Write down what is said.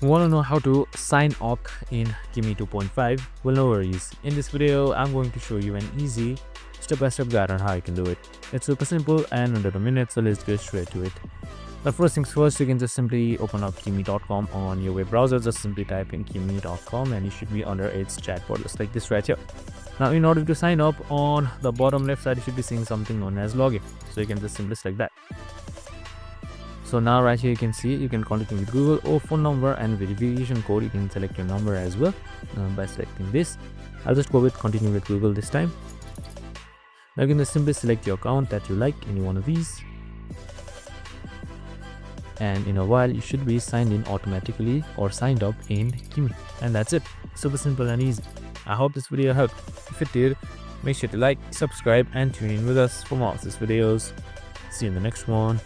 Want to know how to sign up in Kimi 2.5? Well, no worries. In this video, I'm going to show you an easy step-by-step guide on how you can do it. It's super simple and under a minute, so let's get straight to it. But first things first, you can just simply open up kimi.com on your web browser. Just simply type in kimi.com and you should be under its chat bar just like this right here. Now, in order to sign up, on the bottom left side, you should be seeing something known as login. So you can just simply select that. So now right here you can see you can contact me with Google or phone number and verification code. You can select your number as well by selecting this. I'll just go with continue with Google this time. Now you can just simply select your account that you like, any one of these. And in a while you should be signed in automatically or signed up in Kimi. And that's it. Super simple and easy. I hope this video helped. If it did, make sure to like, subscribe and tune in with us for more of these videos. See you in the next one.